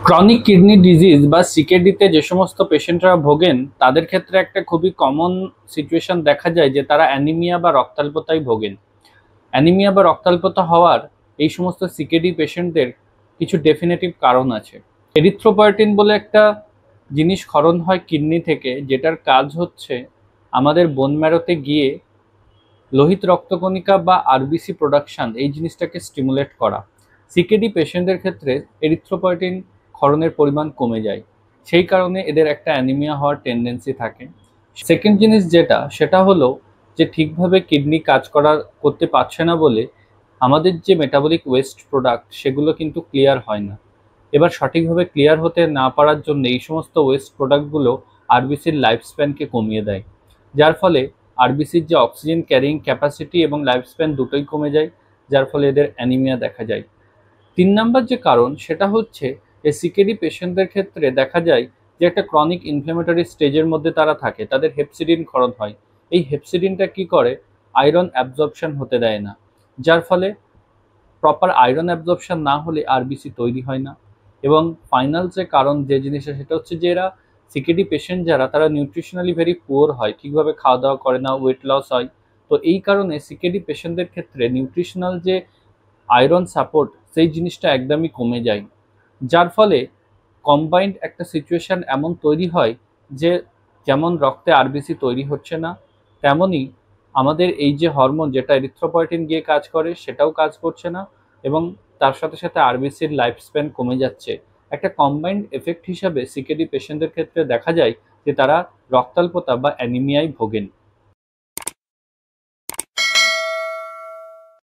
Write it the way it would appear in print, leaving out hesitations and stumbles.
Chronic kidney disease বা সিকেডিতে যে সমস্ত পেশেন্টরা ভোগেন তাদের ক্ষেত্রে একটা খুবই কমন সিচুয়েশন দেখা যায় যে তারা অ্যানিমিয়া বা রক্তাল্পতায় ভোগেন। অ্যানিমিয়া বা রক্তাল্পতা হওয়ার এই সমস্ত সিকেডি পেশেন্টদের কিছু ডেফিনেটিভ কারণ আছে। এরিথ্রোপয়েটিন বলে একটা জিনিস ক্ষরণ হয় কিডনি থেকে, যেটার কাজ হচ্ছে আমাদের বোন ম্যারোতে গিয়ে লোহিত রক্তকণিকা বা আরবিসি প্রোডাকশন এই জিনিসটাকে স্টিমুলেট করা। সিকেডি পেশেন্টদের ক্ষেত্রে এরিথ্রোপয়েটিন ক্ষরণের পরিমাণ কমে যায়, সেই কারণে এদের একটা অ্যানিমিয়া হওয়ার টেন্ডেন্সি থাকে। সেকেন্ড জিনিস সেটা হলো যে ঠিকভাবে কিডনি কাজ করতে পারছে না বলে আমাদের যে মেটাবলিক ওয়েস্ট প্রোডাক্ট সেগুলো কিন্তু ক্লিয়ার হয় না। এবার সঠিকভাবে ক্লিয়ার হতে না পারার জন্য এই সমস্ত ওয়েস্ট প্রোডাক্টগুলো আরবিসির লাইফ স্প্যানকে কমিয়ে দেয়, যার ফলে আরবিসির যে অক্সিজেন ক্যারিং ক্যাপাসিটি এবং লাইফ স্প্যান দুটোই কমে যায়, যার ফলে এদের অ্যানিমিয়া দেখা যায়। ৩ নাম্বার যে কারণ সেটা হচ্ছে এই সিকেডি পেশেন্টদের ক্ষেত্রে দেখা যায় যে একটা ক্রনিক ইনফ্ল্যামেটরি স্টেজের মধ্যে তারা থাকে, তাদের হেপসিডিন ক্ষরণ হয়। এই হেপসিডিনটা কি করে, আয়রন অ্যাবজর্পশন হতে দেয় না, যার ফলে প্রপার আয়রন অ্যাবজর্পশন না হলে আরবিসি তৈরি হয় না। এবং ফাইনাল যে কারণ যে জিনিসটা সেটা হচ্ছে যে এরা সিকেডি পেশেন্ট যারা তারা নিউট্রিশনালি ভেরি পুয়ার হয়, ঠিকভাবে খাওয়া দাওয়া করে না, ওয়েট লস হয়। তো এই কারণে সিকেডি পেশেন্টদের ক্ষেত্রে নিউট্রিশনাল যে আয়রন সাপোর্ট সেই জিনিসটা একদমই কমে যায়, যার ফলে কম্বাইন্ড একটা সিচুয়েশন এমন তৈরি হয় যে যেমন রক্তে আরবিসি তৈরি হচ্ছে না, তেমনই আমাদের এই যে হরমোন যেটা এরিথ্রোপয়েটিন গিয়ে কাজ করে সেটাও কাজ করছে না, এবং তার সাথে সাথে আরবিসির লাইফ স্প্যান কমে যাচ্ছে। একটা কম্বাইন্ড এফেক্ট হিসাবে সিকেডি পেশেন্টদের ক্ষেত্রে দেখা যায় যে তারা রক্তাল্পতা বা অ্যানিমিয়ায় ভোগেন।